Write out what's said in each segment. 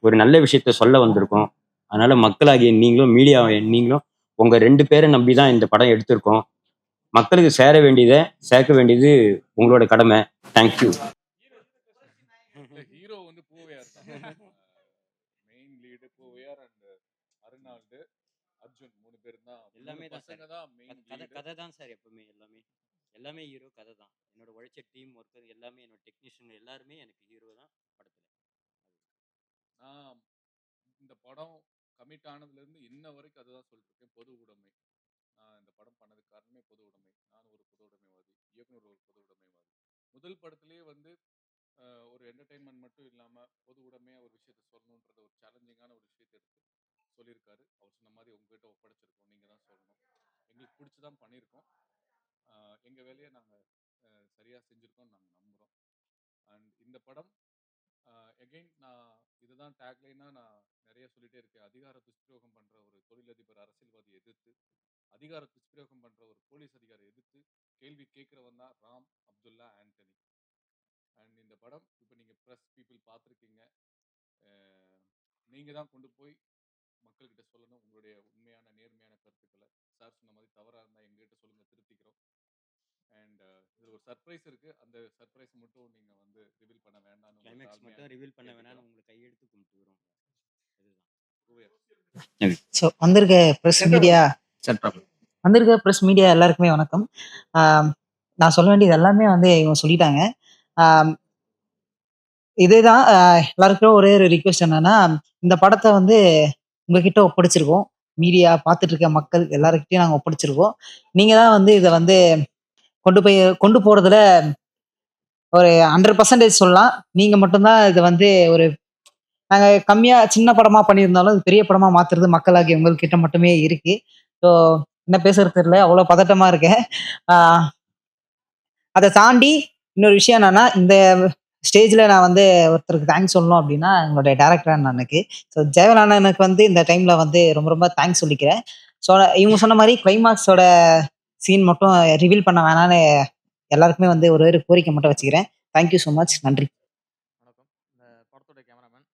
ஒரு நல்ல விஷயத்த சொல்ல வந்திருக்கோம். அதனால மக்களாகிய நீங்களும், மீடியா நீங்களும் உங்க 2 பேர நம்பி தான் இந்த படம் எடுத்திருக்கோம். மக்களுக்கு சேர வேண்டியத சேர்க்க வேண்டியது உங்களோட கடமை. Thank you. இல்ல ஹீரோ வந்து பூவையார் தான். Main lead Poovaiyar and Arnold, Arjun 3 பேரும் தான். 3 எல்லாமே தான் சார். பசங்க தான் மெயின் கதை லீடு. கதை தான் சார் எப்பவுமே எல்லாமே. எல்லாமே ஹீரோ கதை தான். என்னோட உழைச்ச டீம் ஒர்க்கர் எல்லாமே என்னோட டெக்னீஷியன் எல்லாருமே எனக்கு ஹீரோ தான் படத்துல. நான் இந்த படம் கமிட் ஆனதுலேருந்து இன்ன வரைக்கும் அதுதான் சொல்லிருக்கேன், பொது உடைமை. நான் இந்த படம் பண்ணதுக்கு காரணமே பொது உடைமை. நான் ஒரு பொது உடைமைவாதி, இயக்குனர் ஒரு பொது உடைமைவாதி. முதல் படத்திலேயே வந்து ஒரு என்டர்டெயின்மெண்ட் மட்டும் இல்லாம பொது உடைமையா ஒரு விஷயத்த சொல்லணுன்றத ஒரு சேலஞ்சிங்கான ஒரு விஷயத்தை எடுத்து சொல்லியிருக்காரு. அவர் சொன்ன மாதிரி உங்ககிட்ட ஒப்படைச்சிருக்கோம், நீங்க தான் சொல்லணும். எங்களுக்கு பிடிச்சி தான் பண்ணியிருக்கோம். எங்க வேலையை நாங்க சரியா செஞ்சிருக்கோம் நாங்க நம்புறோம். அண்ட் இந்த படம் எகெயின் நான் இதுதான் டேக்லைனா நான் நிறைய சொல்லிட்டே இருக்கேன். அதிகார துஷ்பிரயோகம் பண்ற ஒரு தொழிலதிபர் அரசியல்வாதி எதிர்த்து, அதிகார துஷ்பிரயோகம் பண்ற ஒரு போலீஸ் அதிகாரி எதிர்த்து கேள்வி கேட்கிறவன் தான் ராம் அப்துல்லா ஆண்டனி. அண்ட் இந்த படம் இப்போ நீங்க ப்ரெஸ் பீப்புள் பார்த்துருக்கீங்க. நீங்க தான் கொண்டு போய் மக்கள்கிட்ட சொல்லணும் உங்களுடைய உண்மையான நேர்மையான கருத்துக்களை. சார் சொன்ன மாதிரி தவறாக இருந்தால் எங்ககிட்ட சொல்லுங்க, திருத்திக்கிறோம். அண்ட் இது ஒரு சர்ப்ரைஸ் இருக்கு, அந்த சர்ப்ரைஸ் மட்டும் நீங்க வந்து ரிவீல் பண்ண வேண்டாம்னு கிளைமேக்ஸ் மட்டும் ரிவீல் பண்ண வேணாம்னு உங்களை கையெடுத்து கும்பிட்டுக்கிறோம். இதுதான். ஸோ வந்திருக்க ப்ரெஸ் மீடியா எல்லாருக்குமே வணக்கம். நான் சொல்ல வேண்டியது எல்லாமே வந்து இவங்க சொல்லிட்டாங்க. இதுதான் எல்லாருக்கும் ஒரே ஒரு ரிக்வெஸ்ட் என்னன்னா, இந்த படத்தை வந்து உங்ககிட்ட ஒப்படைச்சிருக்கோம். மீடியா பார்த்துட்டு இருக்க மக்கள் எல்லாருக்கிட்டையும் நாங்கள் ஒப்படைச்சிருக்கோம். நீங்க தான் வந்து இதை வந்து கொண்டு போறதுல ஒரு 100% சொல்லலாம். நீங்க மட்டும்தான் இதை வந்து ஒரு நாங்க கம்மியா சின்ன படமா பண்ணியிருந்தாலும் அது பெரிய படமா மாத்துறது மக்களாகிய உங்ககிட்ட மட்டுமே இருக்கு. ஸோ என்ன பேசுறது தெரியல, அவ்வளோ பதட்டமா இருக்கேன். அதை தாண்டி இன்னொரு விஷயம் என்னன்னா, இந்த ஸ்டேஜ்ல நான் வந்து ஒருத்தருக்கு தேங்க்ஸ் சொல்லணும் அப்படின்னா எங்களுடைய டேரக்டர் அண்ணனுக்கு. ஸோ ஜெயவல் அண்ணனுக்கு வந்து இந்த டைம்ல வந்து ரொம்ப ரொம்ப தேங்க்ஸ் சொல்லிக்கிறேன். ஸோ இவங்க சொன்ன மாதிரி கிளைமாக்ஸோட சீன் மட்டும் ரிவீல் பண்ண வேணான்னு எல்லாருக்குமே வந்து ஒரு ஒரு கோரிக்கை மட்டும் வச்சுக்கிறேன். Thank you so much. நன்றி. வணக்கம். இந்த படத்தோட கேமராமேன்.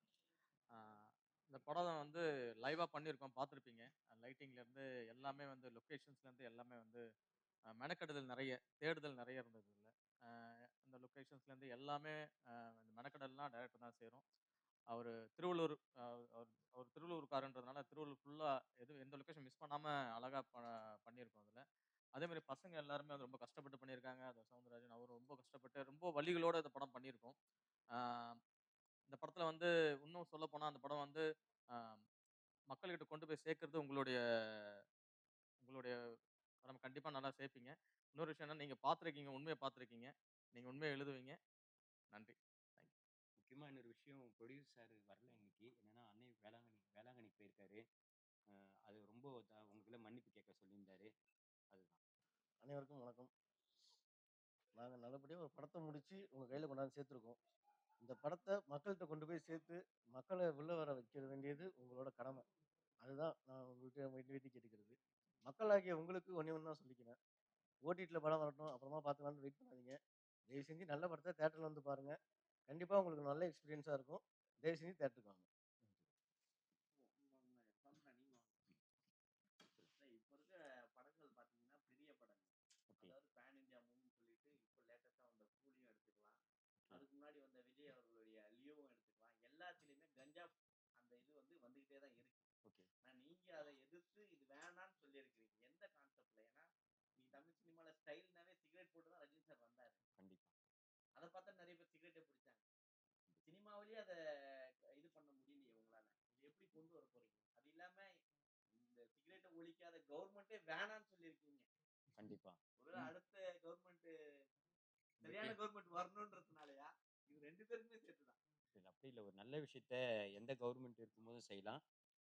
இந்த படம் வந்து லைவாக பண்ணியிருக்கோம், பார்த்துருப்பீங்க. லைட்டிங்லேருந்து எல்லாமே வந்து லொக்கேஷன்ஸ்லேருந்து எல்லாமே வந்து மெனக்கெடுதல் நிறைய, தேடுதல் நிறைய இருந்தது இல்லை. இந்த லொக்கேஷன்ஸ்லேருந்து எல்லாமே இந்த மெனக்கெடல்லாம் டைரக்டர் தான் சேரும். அவர் திருவள்ளூர், அவர் அவர் திருவள்ளூர்காரன்றதுனால திருவள்ளூர் ஃபுல்லாக எந்த லொக்கேஷன் மிஸ் பண்ணாமல் அழகாக பண்ணியிருக்கோம் அதில். அதே மாதிரி பசங்க எல்லாருமே அது ரொம்ப கஷ்டப்பட்டு பண்ணியிருக்காங்க. அது சவுந்தரராஜன் அவர் ரொம்ப கஷ்டப்பட்டு ரொம்ப வழிகளோடு இந்த படம் பண்ணியிருக்கோம். இந்த படத்தில் வந்து இன்னும் சொல்ல போனால் அந்த படம் வந்து மக்கள்கிட்ட கொண்டு போய் சேர்க்கறது உங்களுடைய உங்களுடைய நம்ம கண்டிப்பாக நல்லா சேர்ப்பீங்க. இன்னொரு விஷயம் என்ன, நீங்கள் பார்த்துருக்கீங்க, உண்மையை பார்த்துருக்கீங்க, நீங்கள் உண்மையை எழுதுவீங்க. நன்றி. தேங்க்யூ. முக்கியமாக இன்னொரு விஷயம், ப்ரொடியூசர் சார் வரல இன்னைக்கு. என்னன்னா அன்னை வேளாங்கண்ணிக்கு போயிருக்காரு. அது ரொம்ப உங்ககிட்ட மன்னிப்பு கேட்க சொல்லியிருந்தாரு. அதுதான். அனைவருக்கும் வணக்கம். நாங்கள் நல்லபடியாக ஒரு படத்தை முடித்து உங்கள் கையில் கொண்டாந்து சேர்த்துருக்கோம். இந்த படத்தை மக்கள்கிட்ட கொண்டு போய் சேர்த்து மக்களை உள்ள வர வைக்க வேண்டியது உங்களோட கடமை. அதுதான் நான் உங்கள்கிட்ட வேண்டி கேட்டுக்கிறது. மக்களாகிய உங்களுக்கு ஒன்று ஒன்று தான் சொல்லிக்கிறேன். ஓடிடியில் படம் வரட்டும், அப்புறமா பார்த்துக்கலான்னு வெயிட் பண்ணாதீங்க. தயவு செஞ்சு நல்ல படத்தை தேட்டரில் வந்து பாருங்கள். கண்டிப்பாக உங்களுக்கு நல்ல எக்ஸ்பீரியன்ஸாக இருக்கும். தயவு செஞ்சு தேட்டருக்கு வாங்க. அதுக்கு முன்னாடி வந்த விஜய் அவர்களுடைய லியோவும் எடுத்துக்கலாம். எல்லாத்துலேயுமே கஞ்சா அந்த இது வந்து வந்துகிட்டே தான் இருக்கு. நான் நீங்க அதை எதிர்த்து இது வேணான்னு சொல்லியிருக்கிறீங்க எந்த கான்செப்ட்ல? ஏன்னா நீ தமிழ் சினிமால ஸ்டைல்னாவே சிகரெட் போட்டு தான் ரஜினி சார் வந்தாரு. கண்டிப்பா அதை பார்த்தா நிறைய பேர் சிகரெட்டே பிடிச்சாங்க. சினிமாவிலேயே அதை இது பண்ண முடியலையே உங்களால. இது எப்படி கொண்டு வர போறீங்க? அது இல்லாம இந்த சிகரெட்டை ஒழிக்காத கவர்மெண்ட்டே வேணான்னு சொல்லியிருக்கீங்க. கண்டிப்பா ஒரு அடுத்த கவர்மெண்ட் சரியான கவர்மெண்ட் வரணும்ன்றதுனாலயா? இது ரெண்டு பேருக்குமே சேர்த்துதான். அப்படி இல்லை, ஒரு நல்ல விஷயத்த எந்த கவர்மெண்ட் இருக்கும்போதும் செய்யலாம்.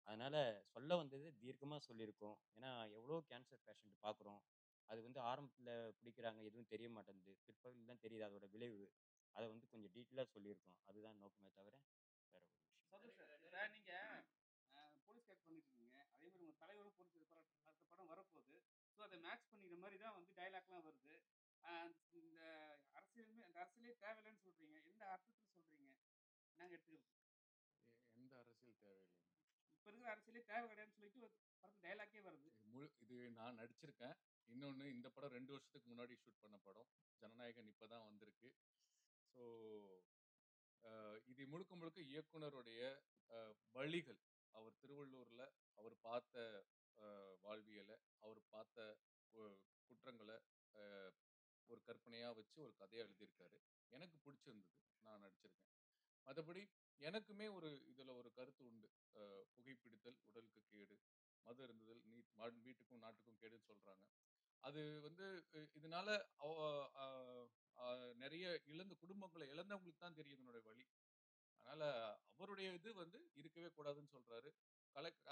அதனால சொல்ல வந்தது தீர்க்கமாக சொல்லியிருக்கோம். ஏன்னா எவ்வளோ கேன்சர் பேஷண்ட் பார்க்குறோம். அது வந்து ஆரம்பத்தில் பிடிக்கிறாங்க, எதுவும் தெரிய மாட்டேங்குது. பிற்பகுதியில் தான் தெரியுது அதோட விளைவு. அதை வந்து கொஞ்சம் டீட்டெயிலாக சொல்லியிருக்கோம். அதுதான் நோக்கமே தவிர வேற ஒரு விஷயம். நீங்க போலீஸ் கேஸ் பண்ணிட்டு இருக்கீங்க. அதே மாதிரி உங்க தலைவரும் போலீஸ் அடுத்த படம் வரப்போகுது. ஸோ அதை மேட்ச் பண்ணிக்கிற மாதிரி தான் வந்து டைலாக்லாம் வருது. இந்த அரசியலே தேவையில்லைன்னு சொல்றீங்க. எந்த அர்த்தத்தில் சொல்றீங்க? நாங்கள் எடுத்துக்கிறது எந்த அரசியல் தேவையில்லைங்க. இப்ப இருக்கிற அரசியலே தேவை கிடையாதுன்னு சொல்லிட்டு ஒரு படத்துல டைலாக்கே வருது. இது நான் நடிச்சிருக்கேன். இன்னொன்னு இந்த படம் 2 வருஷத்துக்கு முன்னாடி ஷூட் பண்ண படம். ஜனநாயகன் இப்பதான் வந்திருக்கு. ஸோ இது முழுக்க முழுக்க இயக்குனருடைய வழிகள். அவர் திருவள்ளூர்ல அவர் பார்த்த வாழ்வியலை, அவர் பார்த்த குற்றங்களை ஒரு கற்பனையா வச்சு ஒரு கதையா எழுதியிருக்காரு. எனக்கு பிடிச்சிருந்தது, நான் நடிச்சிருக்கேன். மற்றபடி எனக்குமே இதுல ஒரு கருத்து உண்டு. புகைப்பிடித்தல் உடலுக்கு கேடு, மது இருந்ததில் வீட்டுக்கும் நாட்டுக்கும் கேடுன்னு சொல்றாங்க. அது வந்து இதனால நிறைய குடும்பங்களை இழந்தவங்களுக்கு தான் தெரியும் இதனுடைய வழி. அதனால அவருடைய இது இருக்கவே கூடாதுன்னு சொல்றாரு.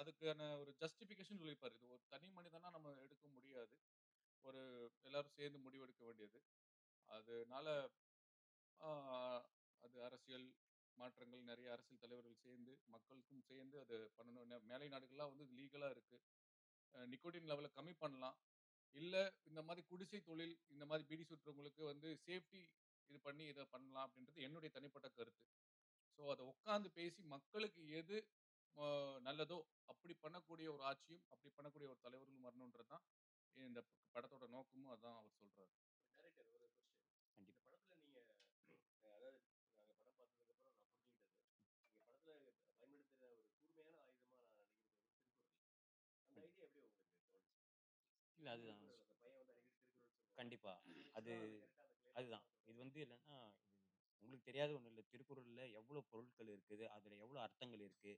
அதுக்கான ஒரு ஜஸ்டிபிகேஷன் சொல்லியிருப்பாரு. இது ஒரு தனி மனிதனா நம்ம எடுக்க முடியாது. எல்லாரும் சேர்ந்து முடிவெடுக்க வேண்டியது. அதனால அது அரசியல் மாற்றங்கள், நிறைய அரசியல் தலைவர்கள் சேர்ந்து மக்களுக்கும் சேர்ந்து அது பண்ணணும். மேலை நாடுகள்லாம் லீகலா இருக்கு. நிக்கோட்டின் லெவலை கம்மி பண்ணலாம். இல்ல இந்த மாதிரி குடிசை தொழில், இந்த மாதிரி பீடி சுற்றுறவங்களுக்கு சேஃப்டி இது பண்ணி இதை பண்ணலாம் அப்படின்றது என்னுடைய தனிப்பட்ட கருத்து. ஸோ அதை உட்காந்து பேசி மக்களுக்கு எது நல்லதோ அப்படி பண்ணக்கூடிய ஒரு ஆட்சியும் அப்படி பண்ணக்கூடிய ஒரு தலைவர்களும் வரணுன்றது தான் இந்த படத்தோட நோக்கமும். அதான் அவர் சொல்றாரு. டைரக்டர் ஒரு கொஸ்டின். இந்த படத்துல நீங்க அதாவது நாங்க படம் பார்த்ததுக்கு அப்புறம் நான் புரிஞ்சுக்கிட்டது, நீங்க படத்துல பயன்படுத்துற ஒரு கூர்மையான ஆயுதமா நான் நினைக்கிறது திருக்குறள். அந்த ஐடியா எப்படி உங்களுக்கு தோணுச்சு? இல்ல அதுதான். அந்த பையன் அடிக்கடி திருக்குறள் சொல்லுவான். கண்டிப்பா. அது அதுதான். இது என்னன்னா, உங்களுக்கு தெரியாத ஒண்ணும் இல்ல. திருக்குறள்ல எவ்வளோ பொருட்கள் இருக்குது, அதுல எவ்வளோ அர்த்தங்கள் இருக்கு.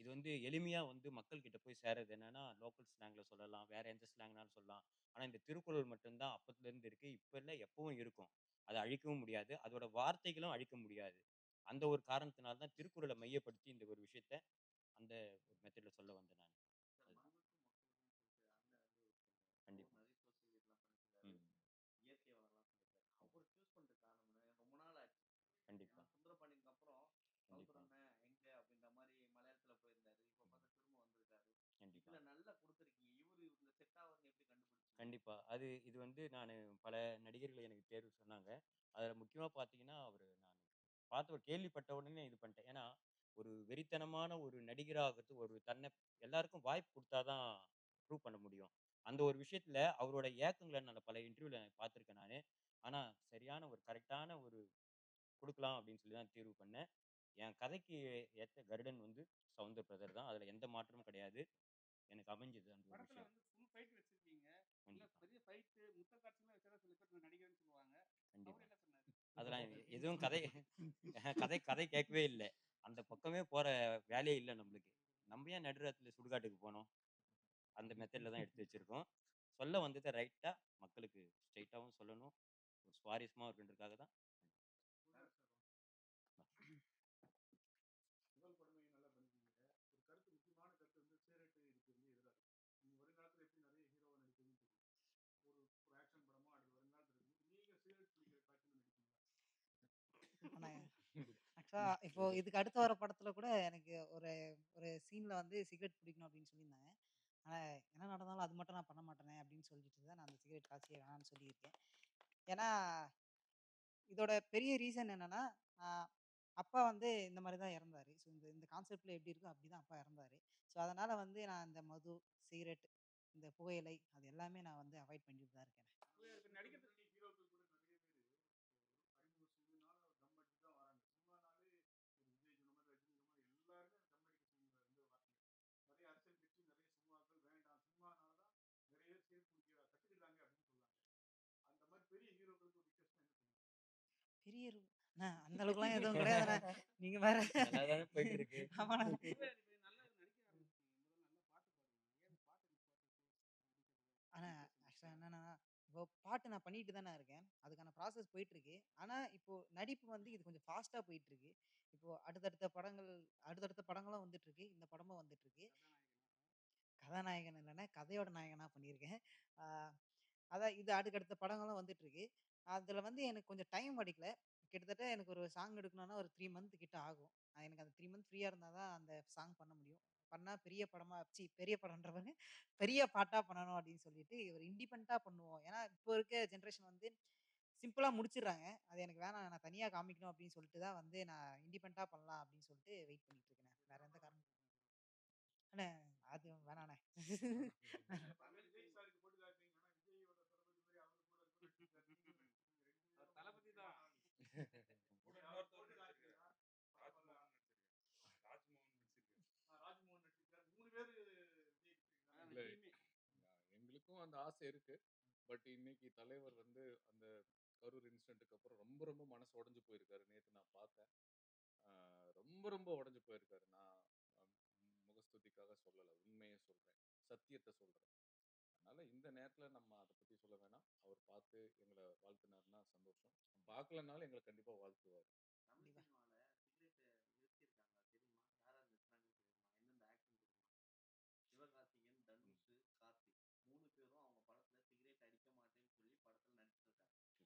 இது எளிமையா மக்கள் கிட்ட போய் சேர்றது என்னன்னா, லோக்கல் ஸ்லாங்ல சொல்லலாம், வேற எந்த ஸ்லாங்னாலும் சொல்லலாம். ஆனா இந்த திருக்குறள் மட்டும் தான் அப்பத்துல இருந்து இருக்கு. இப்ப இல்ல, எப்பவும் இருக்கும். அத அழிக்கவும் முடியாது. அதோட வார்த்தைகளும் அழிக்க முடியாது. அந்த ஒரு காரணத்தினால தான் திருக்குறளை மையப்படுத்தி இந்த ஒரு விஷயத்த அந்த ஒரு மெத்தட்ல சொல்ல வந்தேன் நான். கண்டிப்பா. இயற்கை வளம்லாம் சொல்லிருக்காரு. அவர் சூஸ் பண்ற காரணம் ரொம்ப நாள் ஆச்சு. கண்டிப்பா. சுந்தரபாண்டியனுக்கு அப்புறம் சௌந்தரண்ணன் எங்க அப்படின்ற மாதிரி மலையாளத்துல போயிருந்தாரு. இப்ப பார்த்தா திரும்ப வந்திருக்காரு. இதுல நல்லா கொடுத்துருக்கீங்க. இந்த செட் ஆவறது எப்படி கண்டுபிடிச்சீங்க? கண்டிப்பா. இது நானு பல நடிகர்கள் எனக்கு தேர்வு சொன்னாங்க. அதுல முக்கியமா பார்த்தீங்கன்னா, நான் பார்த்து கேள்விப்பட்ட உடனே இது பண்ணிட்டேன். ஏன்னா, ஒரு வெறித்தனமான ஒரு நடிகராகறது எல்லாருக்கும் வாய்ப்பு குடுத்தா தான் ப்ரூவ் பண்ண முடியும். அந்த ஒரு விஷயத்துல அவரோட ஏக்கங்கள நான் பல இன்டர்வியூல பார்த்துருக்கேன் நானு. ஆனா, சரியான ஒரு கரெக்ட்டான ஒரு குடுக்கலாம் அப்படின்னு சொல்லி தான் தேர்வு பண்ணேன். என் கதைக்கு ஏத்த கருடன் சவுந்தர் பிரதர் தான். அதுல எந்த மாற்றமும் கிடையாது. எனக்கு அமைஞ்சது அந்த ஒரு படத்துல விஷயம். ஃபுல் ஃபைட் வச்சிருக்கீங்க. இல்ல பெரிய ஃபைட் முத்த காட்சிலாம் வச்சா சில பேர் நடிகர்னு சொல்லுவாங்க. அவர் என்ன சொன்னாரு? அதெல்லாம் எதுவும் கதை கதை கேட்கவே இல்ல. அந்த பக்கமே போற வேலையே இல்ல நம்மளுக்கு. நம்ம ஏன் நடுராத்திரில சுடுகாட்டுக்கு போனோம்? அந்த மெத்தட்ல தான் எடுத்து வச்சிருக்கோம். சொல்ல வந்தத ரைட்டா மக்களுக்கு ஸ்ட்ரெய்ட்டாவும் சொல்லணும். ஒரு சுவாரஸ்யமா இருக்குன்றதுக்காக தான். முதல் படமே நல்லா பண்ணிருக்கீங்க. ஒரு கருத்து, முக்கியமான கருத்து சிகரெட் இதுக்கு எதிரா இருக்கு. நீங்க வருங்காலத்துல எப்படி நிறைய ஹீரோவா நடிப்பீங்கன்னு தெரியும். ஒரு ஒரு ஆக்ஷன் படமோ அடுத்து வருங்காலத்துல இருக்கும்போது நீங்க சிகரெட் பிடிக்கிற காட்சியில நடிப்பீங்களா? ஆனா ஆக்சுவலா இப்போ இதுக்கு அடுத்து வர படத்துல கூட எனக்கு ஒரு ஒரு சீன்ல சிகரெட் பிடிக்கணும் அப்படின்னு சொல்லியிருந்தாங்க. ஆனா என்ன நடந்தாலும் அது மட்டும் நான் பண்ண மாட்டேனே அப்படின்னு சொல்லிட்டு தான் நான் அந்த சிகரெட் காட்சியே வேணாம்னு சொல்லியிருக்கேன். ஏன்னா இதோட பெரிய ரீசன் என்னன்னா, அ அப்பா இந்த மாரி தான் இறந்தாரு. ஸோ இந்த இந்த கான்செப்ட்ல எப்படி இருக்கோ அப்படிதான் அப்பா இறந்தாரு. ஸோ அதனால நான் இந்த மது, சிகரெட், இந்த புகையிலை அது எல்லாமே நான் அவாய்ட் பண்ணிட்டு தான் இருக்கேன். நடிகர் ஹீரோக்கள் கூட நிறைய பேர் அறிமுக சீனால தம் அடிச்சு தான் வராங்க. சினிமானாலே ஒரு விஜய் சொன்ன மாதிரி, ரஜினி சொன்ன மாதிரி எல்லாருமே தம் அடிக்க சீன்ல வராங்க. நிறைய அரசியல் கட்சி, நிறைய சினிமாக்கள் வேண்டாம், சினிமானால தான் நிறைய பேர் சிகரெட் குடிக்க கத்துக்கிட்டாங்க அப்படின்னு சொல்றாங்க. அந்த மாதிரி பெரிய ஹீரோக்களுக்கு ஒரு ரிக்வெஸ்ட் என்ன பண்ணுங்க? பெரிய அந்த அளவுக்குலாம் எதுவும் கிடையாதுண்ணா. நீங்க வேற. நல்லா தானே போயிட்டு இருக்கு. நல்லா நடிக்க ஆரம்பிச்சிட்டீங்க. முதல்ல நல்லா பாட்டு பாடுவாங்க. ஏன் பாட்டு ஆனா ஆக்சுவலா என்னன்னா, இப்போ பாட்டு நான் பண்ணிட்டு தானே இருக்கேன். அதுக்கான ப்ராசஸ் போயிட்டு இருக்கு. ஆனா இப்போ நடிப்பு இது கொஞ்சம் ஃபாஸ்ட்டா போயிட்டு இருக்கு. இப்போ அடுத்தடுத்த படங்களும் வந்துட்டு இருக்கு. இந்த படமும் வந்துட்டு இருக்கு. கதாநாயகன் இல்லைன்னா கதையோட நாயகனா பண்ணியிருக்கேன். ஆ அதான் இது அடுத்தடுத்த படங்களும் வந்துட்டு இருக்கு. அதுல எனக்கு கொஞ்சம் டைம் கிடைக்கல. கிட்டத்தட்ட எனக்கு ஒரு சாங் எடுக்கணும்னா ஒரு 3 மந்த் கிட்ட ஆகும். எனக்கு அந்த 3 மந்த் ஃப்ரீயா இருந்தா தான் அந்த சாங் பண்ண முடியும். பண்ணா பெரிய படமா பெரிய படம்ன்ற பாரு பெரிய பாட்டா பண்ணணும் அப்படின்னு சொல்லிட்டு ஒரு இண்டிபெண்டன்ட்டா பண்ணுவோம். ஏன்னா இப்போ இருக்க ஜெனரேஷன் சிம்பிளா முடிச்சிடுறாங்க. அது எனக்கு வேணாம். நான் தனியா காமிக்கணும் அப்படின்னு சொல்லிட்டு தான் வந்து நான் இண்டிபெண்டன்ட்டா பண்ணலாம் அப்படின்னு சொல்லிட்டு வெயிட் பண்ணிட்டு இருக்கேண்ணே. வேற எந்த காரணமும் அண்ணே அது வேணாண்ணே. விஜய் சாருக்கு போட்டு காட்டுறீங்க. ஆனா விஜயோட தளபதி மாதிரி அவரு கூட நடிச்சிருக்காரு. நீங்களும் நடிச்சிருக்கீங்க. 2 பேரும் தளபதி தான். கூட இன்னொருத்தவர் நடிச்சிருக்காரு. ராஜ்மோகன் நடிச்சிருக்காரு. 3 பேரு விஜய் நடிச்சிருக்காங்க. இல்ல டீமே எங்களுக்கும் அந்த ஆசை இருக்கு. பட் இன்னைக்கு தலைவர் வந்து அந்த கரூர் இன்சிடென்ட்டுக்கு அப்புறம் ரொம்ப ரொம்ப மனசு உடைஞ்சு போயிருக்காரு. நேத்து நான் பார்த்தேன். ரொம்ப ரொம்ப உடைஞ்சு போயிருக்காரு. நான் முகஸ்துதிக்காக சொல்லல, உண்மையை சொல்றேன், சத்தியத்தை சொல்றேன். அதனால இந்த நேரத்துல நம்ம அதை பத்தி சொல்ல வேணாம். அவர் பார்த்து எங்களை வாழ்த்தினாருன்னா சந்தோஷம். பார்க்கலனாலும் எங்களை கண்டிப்பா வாழ்த்துவார். தமிழ் சினிமால சிகரெட்டை நிறுத்தியிருக்காங்க தெரியுமா? யாரா நிறுத்தினாங்கன்னு தெரியுமா? எந்தெந்த ஆக்ஷன் தெரியுமா? சிவகார்த்திகேயன், தனுஷ், கார்த்திக் 3 பேரும் அவங்க படத்துல சிகரெட் அடிக்க மாட்டேன்னு சொல்லி படத்துல நடிச்சிருக்காங்க.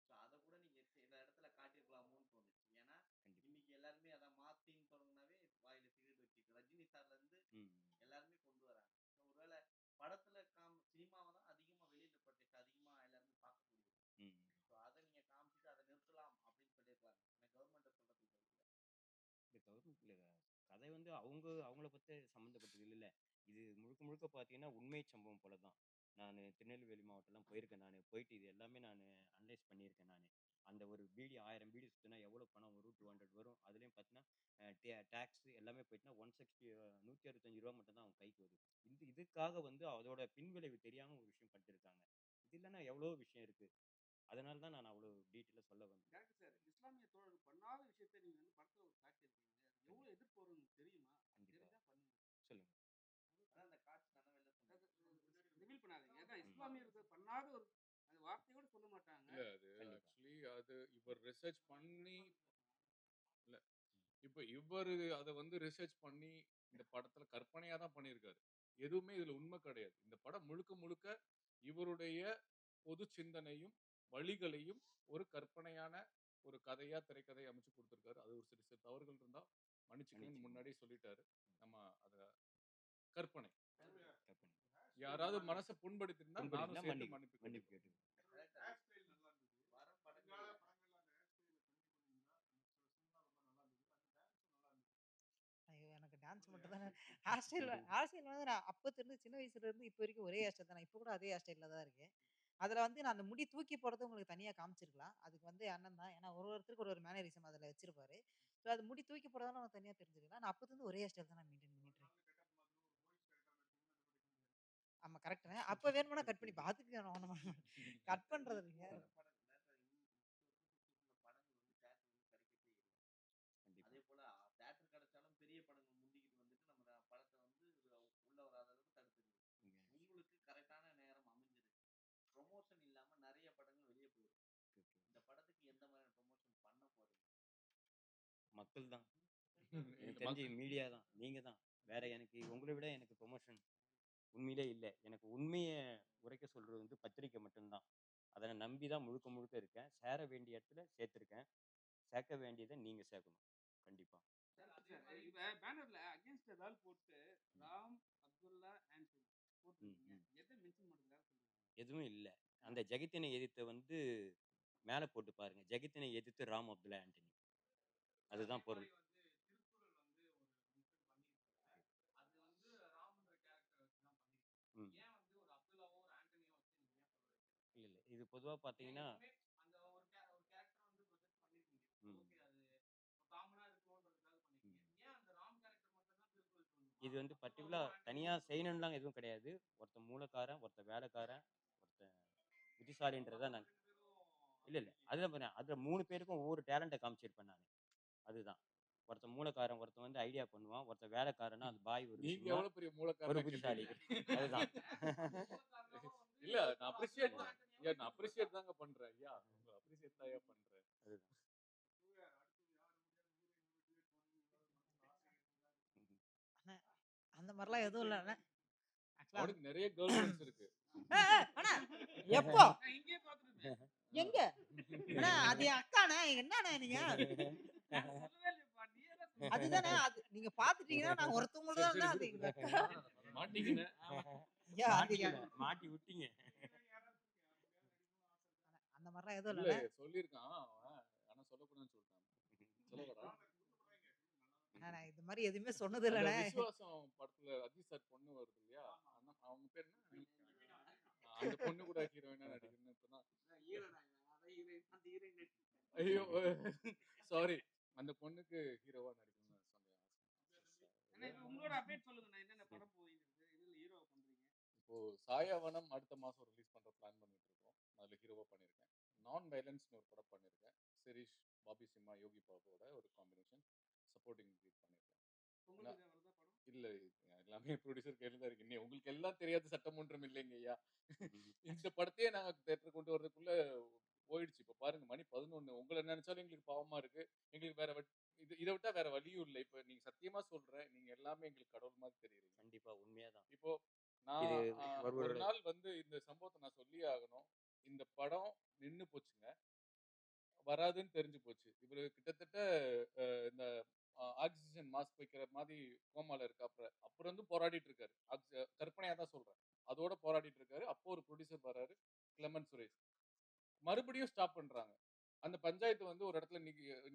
ஸோ அதை கூட நீங்க சில இடத்துல காட்டியிருக்கலாமோன்னு தோணுச்சு. ஏன்னா இன்னைக்கு எல்லாருமே அதை மாத்தின்னு தொடங்கினாவே வாயில சிகரெட் வச்சுட்டு ரஜினி சார்ல இருந்து எல்லாருமே கொண்டு வராங்க. ஸோ ஒருவேளை படத்துல சினிமாவை தான் அதிகமா வெளியில பட்டுச்சு, அதிகமா எல்லாருமே பார்க்கக்கூடியது. ஸோ அதை நீங்க காமிச்சிட்டு அதை நிறுத்தலாம் அப்படின்னு சொல்லியிருக்காங்க. ஏன்னா கவர்மெண்ட்டை சொல்றதுக்கு பதில் இந்த கவர்மெண்ட்ல கதை வந்து அவங்கள பத்தி சம்மந்தப்பட்டது இல்ல. இது முழுக்க முழுக்க பார்த்தீங்கன்னா உண்மை சம்பவம் போல தான். நான் திருநெல்வேலி மாவட்டம்லாம் போயிருக்கேன். போயிட்டு இது எல்லாமே அனலைஸ் பண்ணியிருக்கேன். அந்த ஒரு பீடி 1000 பீடி சுத்தினா எவ்வளோ பணம் வரும்? 200 வரும். அதுலயும் பார்த்தீங்கன்னா டேக்ஸ் எல்லாமே போயிட்டுனா 160 165 ரூபா மட்டும் தான் அவங்க கைக்கு வருது. இதுக்காக வந்து அதோட பின்விளைவு தெரியாம ஒரு விஷயம் பண்ணிருக்காங்க. இது இல்லைன்னா எவ்வளோ விஷயம் இருக்கு. அதனால தான் நான் அவ்வளோ டீட்டெயிலாக சொல்ல வந்தேன். Correct sir. இஸ்லாமிய தோழர்கள் பண்ணாத விஷயத்தை நீங்க வந்து படத்துல ஒரு காட்டியிருக்கீங்க. அது எவ்வளவு எதிர்ப்பு வரும்னு தெரியுமா? அது தெரிஞ்சா பண்ணுங்க. சொல்லுங்க. அதான் அந்த காட்சி தானே வெளில சொன்னாங்க. ரிவீல் பண்ணாதீங்க. அதான் இஸ்லாமியர்கள் பண்ணாத ஒரு அந்த வார்த்தையோட சொல்ல மாட்டாங்க. இல்ல அது ஆக்சுவலி அது இவர் ரிசர்ச் பண்ணி இல்ல இப்போ இவர் அதை வந்து ரிசர்ச் பண்ணி இந்த படத்துல கற்பனையா தான் பண்ணியிருக்காரு. எதுவுமே இதுல உண்மை கிடையாது. இந்த படம் முழுக்க முழுக்க இவருடைய பொது சிந்தனையும் வழிகளையும் ஒரு கற்பனையான ஒரு கதையா திரைக்கதை அமைச்சு கொடுத்திருக்காரு. அது ஒரு சிறு சிறு தவறுகள் இருந்தா மன்னிச்சுக்கணும்னு முன்னாடியே சொல்லிட்டாரு. நம்ம அத கற்பனை யாராவது மனசை புண்படுத்திருந்தா நானும் சேர்த்து மன்னிப்பு கேட்டுக்கிறேன். ஹேர் ஸ்டைல் நல்லா இருந்தது. வர படங்கள்ல அந்த ஹேர் ஸ்டைல கண்டினியூ பண்ணியிருந்தா அந்த சில சீன்லாம் ரொம்ப நல்லா இருந்தது. அந்த டான்ஸும் நல்லா இருந்தது. ஐயோ! எனக்கு டான்ஸ் மட்டும் தானே ஹேர் ஸ்டைல் வந்து நான் அப்பத்திலிருந்து சின்ன வயசுல இருந்து இப்போ வரைக்கும் ஒரே ஹேர் ஸ்டைல் தான். இப்போ கூட அதே ஹேர் ஸ்டைல்ல தான் இருக்கேன். அதில் வந்து நான் அந்த முடி தூக்கி போடுறது உங்களுக்கு தனியாக காமிச்சிருக்கலாம். அதுக்கு வந்து அண்ணன் தான். ஏன்னா ஒருத்தருக்கு ஒரு மேனரிசம் அதில் வச்சிருப்பாரு. ஸோ அது முடி தூக்கி போடுறதால நான் தனியாக தெரிஞ்சுக்கலாம். நான் அப்போதுலேருந்து ஒரே ஹேர் ஸ்டைல் தான் நான் மெயின்டைன் பண்ணிட்டு இருக்கேன். ஆமாம் கரெக்டுண்ணே. அப்போ வேணுமானா கட் பண்ணிப்பா. அதுக்கு கட் பண்ணுறது இல்லைங்க. படங்கள் வந்து தேட்டர் வந்து கிடைக்கவே இல்லை. அதே போல தேட்டர் கிடைச்சாலும் பெரிய படங்கள் முந்திக்கிட்டு வந்துட்டு நம்ம படத்தை வந்து உள்ள வராத அளவுக்கு தடுத்துருது. உங்களுக்கு கரெக்டான நேரம் அமைஞ்சிருக்கு. ப்ரொமோஷன் இல்லாம நிறைய படங்கள் வெளியே போயிடும். இந்த படத்துக்கு எந்த மாதிரி ப்ரொமோஷன் பண்ண போறீங்க? மக்கள் தான். எனக்கு தெரிஞ்சு மீடியா தான். நீங்க தான். வேற எனக்கு உங்களை விட எனக்கு ப்ரொமோஷன் உண்மையிலே இல்லை. எனக்கு உண்மையை உரைக்க சொல்றது வந்து பத்திரிக்கை மட்டும்தான். அதை நம்பி தான் முழுக்க முழுக்க இருக்கேன். சேர வேண்டிய இடத்துல சேர்த்துருக்கேன். சேர்க்க வேண்டியதை நீங்க சேர்க்கணும். கண்டிப்பா. இப்ப பேனர்ல அகைன்ஸ்ட் ஏதாவது போட்டு ராம் அப்துல்லா ஆண்டனி போட்டுருக்கீங்க. எதை மென்ஷன் பண்றதுக்காக சொல்றீங்க? எதுவும் இல்லை. அந்த ஜெகத்தினை எதிர்த்து வந்து மேல போட்டு பாருங்க. ஜெகத்தினை எதிர்த்து ராம் அப்துல்லா ஆண்டனி. அதுதான் பொருள். திருக்குறள் வந்து ஒரு மென்ஷன் பண்ணிருக்காங்க. அது வந்து ராம்ன்ற கேரக்டர் வச்சு தான் பண்ணிருக்காங்க. ஏன் வந்து ஒரு அப்துல்லாவோ ஒரு ஆண்டனியோ வச்சு நீங்க ஏன் சொல்ல வைக்கிறீங்க? இல்ல இது பொதுவா பாத்தீங்கன்னா அந்த ஒரு கேரக்டர் வந்து ப்ரொஜெக்ட் பண்ணிருக்கீங்க. ஓகே அது காமனா இருக்கணும்ன்றதுக்காக பண்ணிருக்கீங்க. ஏன் அந்த ராம் கேரக்டர் மட்டும் தான் திருக்குறள் சொல்லுங்க? இது வந்து பர்டிகுலர் தனியா செய்யணும்லாம் எதுவும் கிடையாது. ஒருத்தன் மூலக்காரன், ஒருத்தன் வேலைக்காரன், ஒருத்தன் புத்திசாலின்றத நான் இல்ல அதுல 3 பேருக்கும் ஒவ்வொரு டேலண்ட்டை காமிச்சிருப்பேன் நான். அதுதான். ஒருத்தன் மூலக்காரன், ஒருத்தன் வந்து ஐடியா பண்ணுவான், ஒருத்தன் வேலைக்காரனா அது பாய் ஒரு நீங்க எவ்வளவு பெரிய மூலக்காரன் ஒரு புத்திசாலி. அதுதான். இல்ல நான் அப்ரிஷியேட் தாங்க பண்றேன். ஐயா உங்க அப்ரிஷியேட் தான் பண்றேன். அதுதான். அந்த மாதிரிலாம் எதுவும் இல்லை அண்ணா. அவனுக்கு நிறைய கேர்ள் ஃப்ரெண்ட்ஸ் இருக்கு. அண்ணா எப்போ எங்க அண்ணா அது என் அக்காண்ணே. என்னண்ணே நீங்க அதுதானே அது நீங்க பாத்துட்டீங்கன்னா நான் ஒருத்தவங்களோட தான் அது எங்க அக்கா. மாட்டீங்கன்னு ஐயா மாட்டி விட்டீங்க. அந்த மாதிரிலாம் எதுவும் இல்ல இல்லைண்ணே. சொல்லியிருக்கான் அவன். ஆனா சொல்லக்கூடாதுன்னு சொல்லிட்டான். சொல்லவாடா? நான் இது மாதிரி எதுவுமே சொன்னது அந்த இல்லைண்ணே. விசுவாசம் படத்துல அஜித் சார் பொண்ணு வருது இல்லையா? ஆனா அவங்க பேர் என்ன? அந்த பொண்ணு கூட ஹீரோயினா நடிக்கணும்னு இப்பதான். ஐயோ சாரி, அந்த பொண்ணுக்கு ஹீரோவா நடிக்கணும்னு சொன்னேன். அண்ணா, இப்ப உங்களோட அப்டேட் சொல்லுங்கண்ணா. என்னென்ன படம் போயிருக்கு? எதுல ஹீரோவா பண்றீங்க? இப்போ சாயாவனம் அடுத்த மாசம் ரிலீஸ் பண்ற பிளான் பண்ணிட்டு இருக்கோம். அதுல ஹீரோவா பண்ணியிருக்கேன். நான் வயலன்ஸ்னு ஒரு படம் பண்ணியிருக்கேன். சிரீஷ், பாபி சிம்மா, யோகி பாபுவோட ஒரு காம்பினேஷன் சப்போர்ட்டிங் லீட் பண்ணியிருக்கேன். உங்களுக்கு வருதா படம்? இல்ல எல்லாமே ப்ரொடியூசர் கையில தான் இருக்கு. இன்னும் உங்களுக்கு எல்லாம் தெரியாத சட்டமன்றம் இல்லைங்க ஐயா. இந்த படத்தையே நாங்க தேட்டர் கொண்டு வரதுக்குள்ள போயிடுச்சு. இப்ப பாருங்க மணி 11. உங்களை நினைச்சாலும் எங்களுக்கு பாவமா இருக்கு. எங்களுக்கு வேற இதை விட்டா வேற வழியும் இல்லை. இப்ப நீங்க சத்தியமா சொல்றேன், நீங்க எல்லாமே எங்களுக்கு கடவுள் மாதிரி தெரியுறீங்க. கண்டிப்பா உண்மையாதான். இப்போ நான் இது ஒரு நாள் வந்து இந்த சம்பவத்தை நான் சொல்லியே ஆகணும். இந்த படம் நின்னு போச்சுங்க, வராதுன்னு தெரிஞ்சு போச்சு. இவரு கிட்டத்தட்ட இந்த ஆக்சிஜன் மாஸ்க் வைக்கிற மாதிரி கோமால இருக்காப்ல. அப்புறம் வந்து போராடிட்டு இருக்காரு. கற்பனையா தான் சொல்றேன். அதோட போராடிட்டு இருக்காரு. அப்போ ஒரு ப்ரொடியூசர் வராரு, கிளமன் சுரேஷ். மறுபடியும் ஸ்டாப் பண்றாங்க. அந்த பஞ்சாயத்து வந்து ஒரு இடத்துல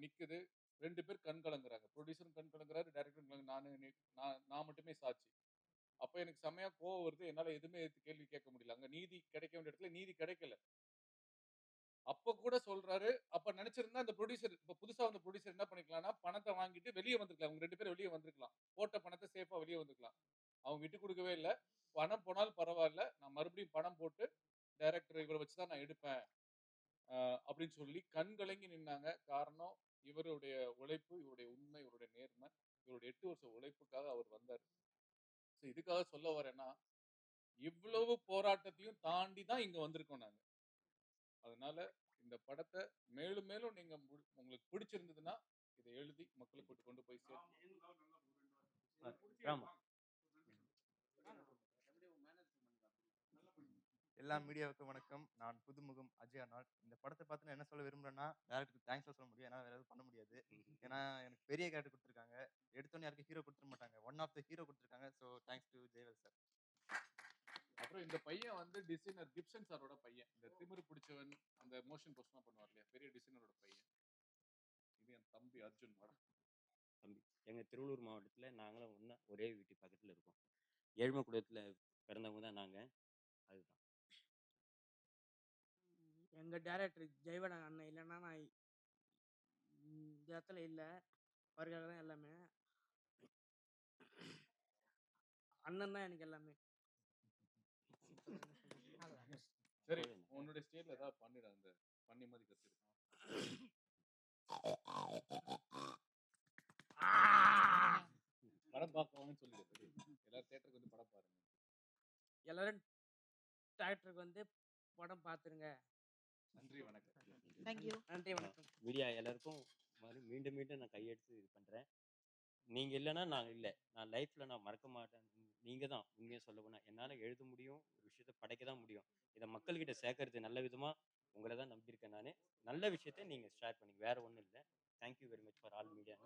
நிக்குது. 2 பேர் கண் கலங்குறாங்க. ப்ரொடியூசரும் கண் கலங்குறாரு, டைரக்டரும் நான் மட்டுமே சாட்சி. அப்ப எனக்கு செமையா கோவம் வருது. என்னால எதுவுமே கேள்வி கேட்க முடியல. அங்க நீதி கிடைக்க வேண்டிய இடத்துல நீதி கிடைக்கல. அப்ப கூட சொல்றாரு. அப்ப நினைச்சிருந்தா அந்த ப்ரொடியூசர், இப்ப புதுசா வந்த ப்ரொடியூசர் என்ன பண்ணிக்கலாம்னா, பணத்தை வாங்கிட்டு வெளியே வந்திருக்கலாம். அவங்க 2 பேரும் வெளியே வந்திருக்கலாம். போட்ட பணத்தை சேஃபா வெளியே வந்திருக்கலாம். அவங்க விட்டு கொடுக்கவே இல்ல. பணம் போனாலும் பரவாயில்ல, நான் மறுபடியும் பணம் போட்டு டைரக்டர் இவரை வச்சுதான் நான் எடுப்பேன் அப்படின்னு சொல்லி கண் கலங்கி நின்னாங்க. காரணம் இவருடைய உழைப்பு, இவருடைய உண்மை, இவருடைய நேர்மை, இவருடைய 8 வருஷ உழைப்புக்காக அவர் வந்தார். இதுக்காக சொல்ல வரேன்னா, இவ்வளவு போராட்டத்தையும் தாண்டி தான் இங்க வந்திருக்கோம் நாங்க. அதனால இந்த படத்தை மேலும் மேலும் நீங்க உங்களுக்கு பிடிச்சிருந்ததுன்னா இதை எழுதி மக்களுக்கு கொண்டு போய் சேர்த்து. எல்லா மீடியாவுக்கும் வணக்கம். நான் புதுமுகம் அஜய் அர்னால்ட். இந்த படத்தை பார்த்து நான் என்ன சொல்ல விரும்புறேன்னா, டேரக்டருக்கு தேங்க்ஸ் சொல்ல முடியும். ஏன்னா வேற எதுவும் பண்ண முடியாது. ஏன்னா எனக்கு பெரிய கேரக்டர் கொடுத்துருக்காங்க. எடுத்தோன்னே யாருக்கும் ஹீரோ கொடுத்துட மாட்டாங்க. ஒன் ஆஃப் த ஹீரோ கொடுத்துருக்காங்க. So thanks to Jayavel sir. அப்புறம் இந்த பையன் வந்து டிசைனர் கிப்சன் சாரோட பையன். இந்த திமிரு பிடிச்சவன் அந்த மோஷன் போஸ்ட்லாம் பண்ணுவார் இல்லையா, பெரிய டிசைனரோட பையன். இது என் தம்பி அர்ஜுன். தம்பி எங்க திருவள்ளூர் மாவட்டத்துல நாங்களும் ஒரே வீட்டு பக்கத்துல இருக்கோம். ஏழ்மை குடும்பத்துல பிறந்தவங்க தான் நாங்க. அதுதான் எங்க டைரக்டர் ஜெயவடன் அண்ணன் இல்லைன்னா நான் இந்த இடத்துல இல்லை. அவருக்காக தான் எல்லாமே. அண்ணன் தான் எனக்கு எல்லாமே. சரி, உன்னுடைய ஸ்டேட்ல ஏதாவது பண்ணிடு. அந்த பண்ணி மாதிரி கத்துக்கிட்டு படம் பார்க்கணும்னு சொல்லிடு. எல்லாரும் தியேட்டருக்கு வந்து படம் பாருங்க. எல்லாரும் தியேட்டருக்கு வந்து படம் பார்த்துருங்க. நன்றி, வணக்கம். தேங்க்யூ. நன்றி, வணக்கம். மீடியா எல்லாருக்கும் மீண்டும் மீண்டும் நான் கையெடுத்து இது பண்றேன். நீங்க இல்லைன்னா நான் இல்லை. நான் லைஃப்ல நான் மறக்க மாட்டேன். நீங்க தான் உண்மையை சொல்ல போனா. என்னால எழுத முடியும், ஒரு விஷயத்த படைக்க தான் முடியும். இதை மக்கள்கிட்ட சேர்க்கறது நல்ல விதமா உங்களை தான் நம்பியிருக்கேன். நான் நல்ல விஷயத்த நீங்க ஷேர் பண்ணீங்க, வேற ஒன்றும் இல்லை. Thank you very much for all media.